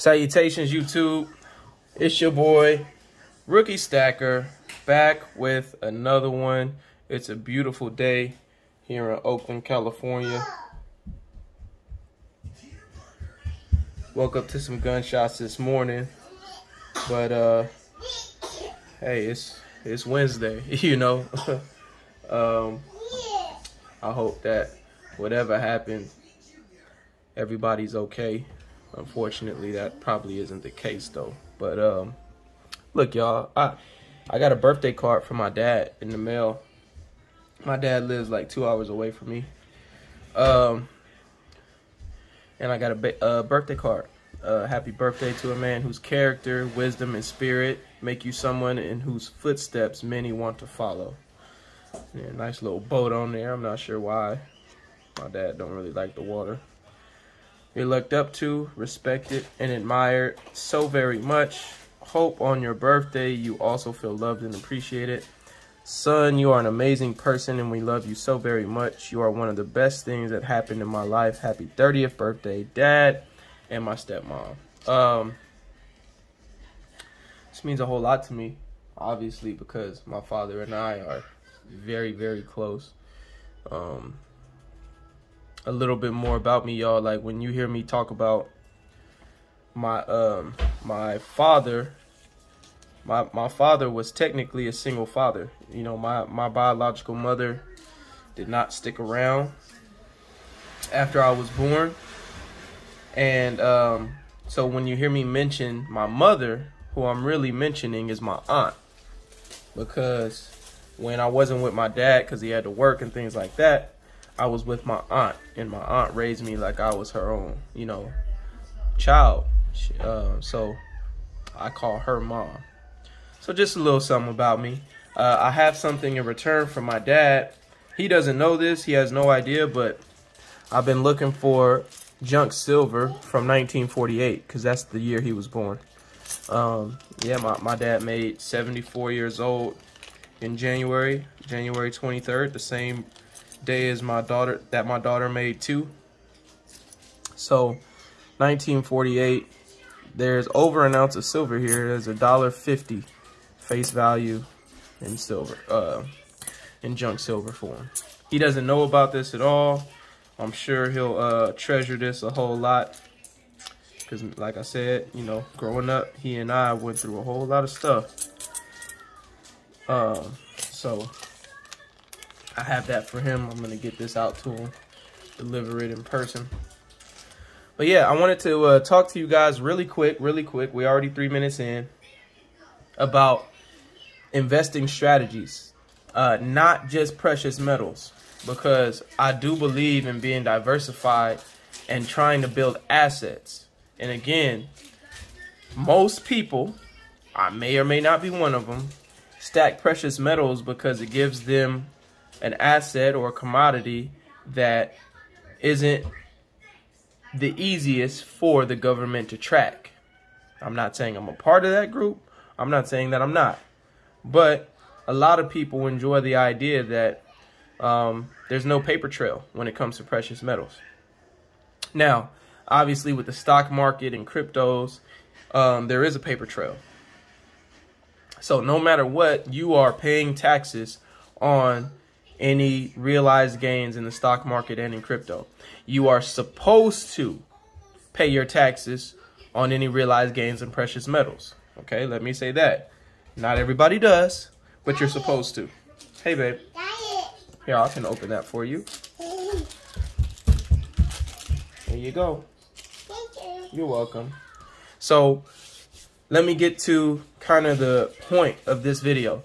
Salutations, YouTube. It's your boy, Rookie Stacker, back with another one. It's a beautiful day here in Oakland, California. Woke up to some gunshots this morning, but hey, it's Wednesday, you know. I hope that whatever happened, everybody's okay. Unfortunately, that probably isn't the case though. But look, y'all, I got a birthday card from my dad in the mail. My dad lives like 2 hours away from me. And I got a birthday card. Happy birthday to a man whose character, wisdom, and spirit make you someone in whose footsteps many want to follow. Yeah, nice little boat on there. I'm not sure why. My dad don't really like the water. You're looked up to, respected, and admired so very much. Hope on your birthday you also feel loved and appreciated. Son, you are an amazing person and we love you so very much. You are one of the best things that happened in my life. Happy 30th birthday, Dad and my stepmom. This means a whole lot to me, obviously, because my father and I are very, very close. A little bit more about me, y'all. Like, when you hear me talk about my my father was technically a single father. You know, my biological mother did not stick around after I was born. And so when you hear me mention my mother, who I'm really mentioning is my aunt. Because when I wasn't with my dad because he had to work and things like that, I was with my aunt, and my aunt raised me like I was her own, you know, child. So I call her mom. So just a little something about me. I have something in return from my dad. He doesn't know this. He has no idea, but I've been looking for junk silver from 1948 because that's the year he was born. Yeah, my dad made 74 years old in January 23rd, the same day as my daughter made too. So 1948, there's over an ounce of silver here. There's $1.50 face value in silver, in junk silver form. He doesn't know about this at all. I'm sure he'll treasure this a whole lot because, like I said, you know, growing up, he and I went through a whole lot of stuff. So I have that for him. I'm gonna get this out to him, deliver it in person. But yeah, I wanted to talk to you guys really quick. We're already 3 minutes in, about investing strategies, not just precious metals, because I do believe in being diversified and trying to build assets. And again, most people, I may or may not be one of them, stack precious metals because it gives them an asset or a commodity that isn't the easiest for the government to track. I'm not saying I'm a part of that group. I'm not saying that I'm not. But a lot of people enjoy the idea that there's no paper trail when it comes to precious metals. Now, obviously with the stock market and cryptos, there is a paper trail. So no matter what, you are paying taxes on any realized gains in the stock market and in crypto. You are supposed to pay your taxes on any realized gains in precious metals. Okay, let me say that. Not everybody does, but you're supposed to. Hey, babe. Here, I can open that for you. There you go. Thank you. You're welcome. So let me get to kind of the point of this video.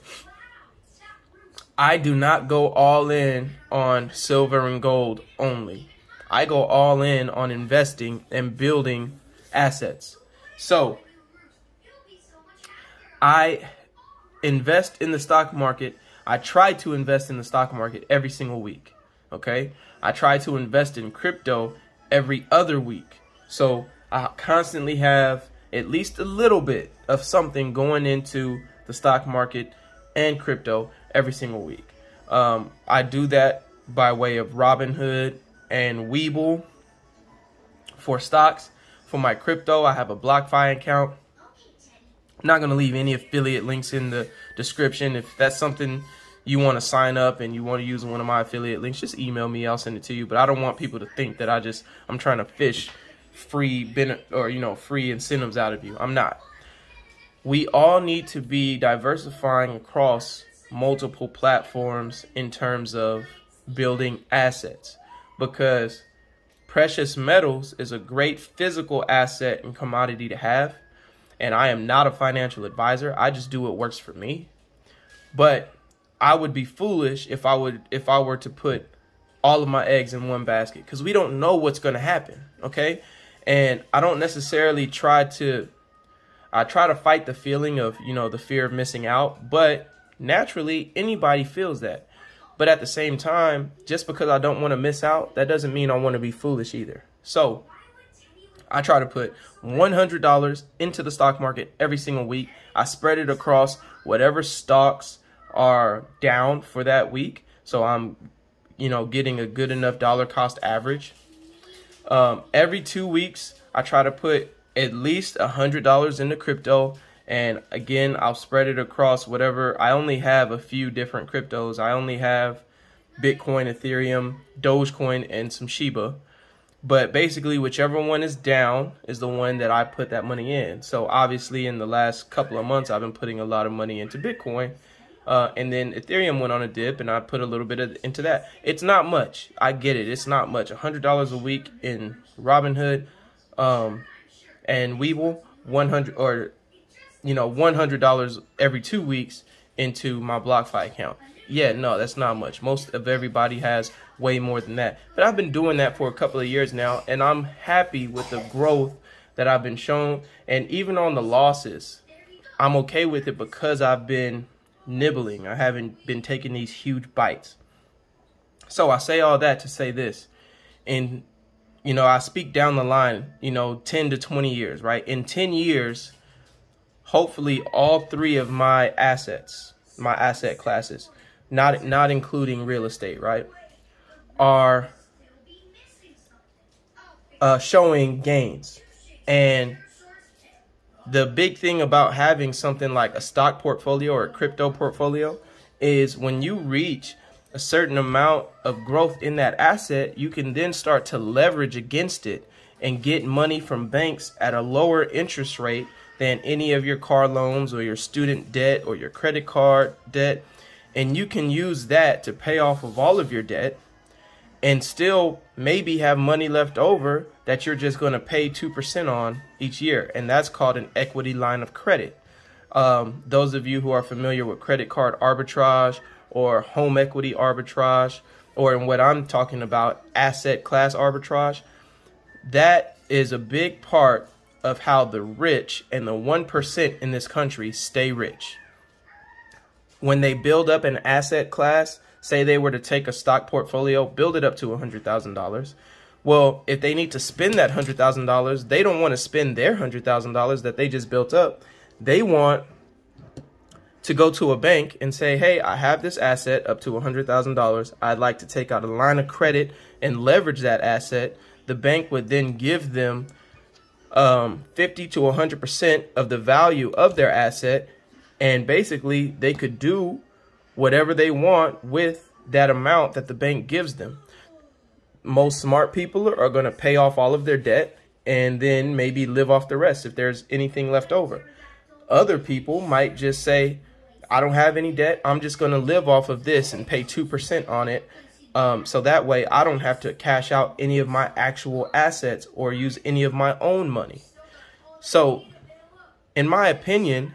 I do not go all in on silver and gold only. I go all in on investing and building assets. So I invest in the stock market. I try to invest in the stock market every single week. Okay? I try to invest in crypto every other week. So I constantly have at least a little bit of something going into the stock market and crypto every single week. I do that by way of Robinhood and Webull for stocks. For my crypto, I have a BlockFi account. I'm not going to leave any affiliate links in the description. If that's something you want to sign up and you want to use one of my affiliate links, just email me. I'll send it to you. But I don't want people to think that I'm trying to fish free free incentives out of you. I'm not. We all need to be diversifying across multiple platforms in terms of building assets, because precious metals is a great physical asset and commodity to have. And I am not a financial advisor. I just do what works for me. But I would be foolish if I were to put all of my eggs in one basket, because we don't know what's going to happen. Okay. And I don't necessarily try to fight the feeling of, the fear of missing out. But naturally, anybody feels that. But at the same time, just because I don't want to miss out, that doesn't mean I want to be foolish either. So I try to put $100 into the stock market every single week. I spread it across whatever stocks are down for that week. So I'm, getting a good enough dollar cost average. Every 2 weeks, I try to put at least $100 into crypto. And again, I'll spread it across whatever. I only have a few different cryptos. I only have Bitcoin, Ethereum, Dogecoin, and some Shiba. But basically, whichever one is down is the one that I put that money in. So obviously, in the last couple of months, I've been putting a lot of money into Bitcoin. And then Ethereum went on a dip, and I put a little bit into that. It's not much. I get it. It's not much. $100 a week in Robinhood and Webull, $100 every 2 weeks into my BlockFi account. Yeah, no, that's not much. Most of everybody has way more than that. But I've been doing that for a couple of years now, and I'm happy with the growth that I've been shown. And even on the losses, I'm okay with it because I've been nibbling. I haven't been taking these huge bites. So I say all that to say this. And, I speak down the line, 10 to 20 years, right? In 10 years, hopefully all three of my asset classes, not including real estate, right, are showing gains. And the big thing about having something like a stock portfolio or a crypto portfolio is when you reach a certain amount of growth in that asset, you can then start to leverage against it and get money from banks at a lower interest rate than any of your car loans or your student debt or your credit card debt. And you can use that to pay off of all of your debt and still maybe have money left over that you're just going to pay 2% on each year. And that's called an equity line of credit. Those of you who are familiar with credit card arbitrage or home equity arbitrage, or in what I'm talking about, asset class arbitrage, that is a big part of how the rich and the 1% in this country stay rich. When they build up an asset class, say they were to take a stock portfolio, build it up to $100,000. Well, if they need to spend that $100,000, they don't want to spend their $100,000 that they just built up. They want to go to a bank and say, hey, I have this asset up to $100,000. I'd like to take out a line of credit and leverage that asset. The bank would then give them 50 to 100% of the value of their asset. And basically, they could do whatever they want with that amount that the bank gives them. Most smart people are going to pay off all of their debt and then maybe live off the rest if there's anything left over. Other people might just say, I don't have any debt. I'm just going to live off of this and pay 2% on it. So that way I don't have to cash out any of my actual assets or use any of my own money. So in my opinion,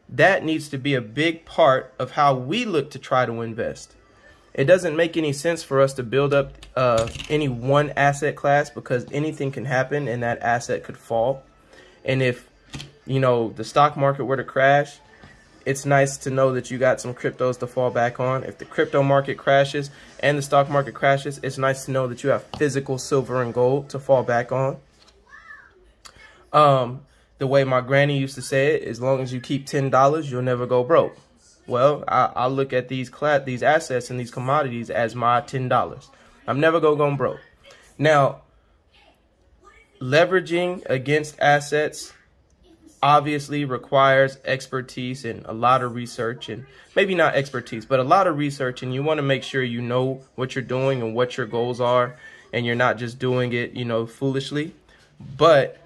that needs to be a big part of how we look to try to invest. It doesn't make any sense for us to build up any one asset class, because anything can happen and that asset could fall. And if, the stock market were to crash, it's nice to know that you got some cryptos to fall back on. If the crypto market crashes and the stock market crashes, it's nice to know that you have physical silver and gold to fall back on. The way my granny used to say it, as long as you keep $10, you'll never go broke. Well, I look at these assets and these commodities as my $10. I'm never going to go broke. Now, leveraging against assets obviously requires expertise and a lot of research, and maybe not expertise, but a lot of research. And you want to make sure you know what you're doing and what your goals are, and you're not just doing it, you know, foolishly. But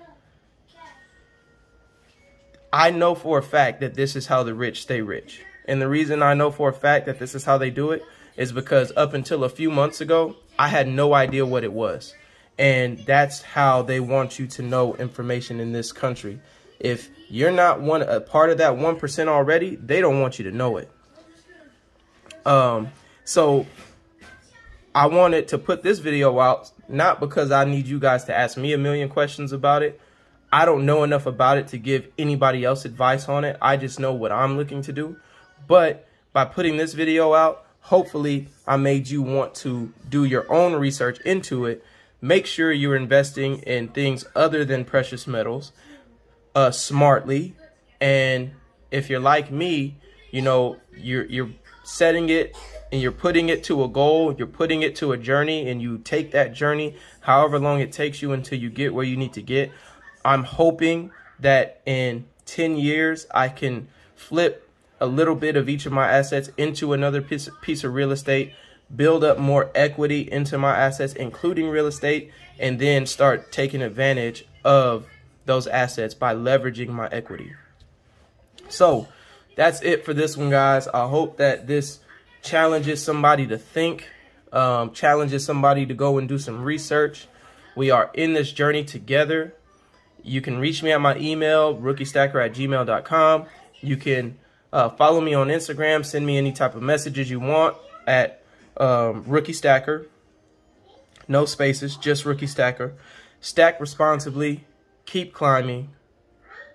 I know for a fact that this is how the rich stay rich. And the reason I know for a fact that this is how they do it is because up until a few months ago, I had no idea what it was. And that's how they want you to know information in this country. If you're not a part of that 1% already, they don't want you to know it. So I wanted to put this video out, not because I need you guys to ask me a million questions about it. I don't know enough about it to give anybody else advice on it. I just know what I'm looking to do. But by putting this video out, hopefully I made you want to do your own research into it. Make sure you're investing in things other than precious metals smartly. And if you're like me, you know, you're setting it and you're putting it to a goal, you're putting it to a journey, and you take that journey however long it takes you until you get where you need to get. I'm hoping that in 10 years I can flip a little bit of each of my assets into another piece of real estate, build up more equity into my assets, including real estate, and then start taking advantage of those assets by leveraging my equity. So that's it for this one, guys. I hope that this challenges somebody to think, challenges somebody to go and do some research. We are in this journey together. You can reach me at my email, rookiestacker@gmail.com. You can follow me on Instagram. Send me any type of messages you want at rookiestacker. No spaces, just rookiestacker. Stack responsibly. Keep climbing.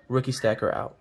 Rookiestacker out.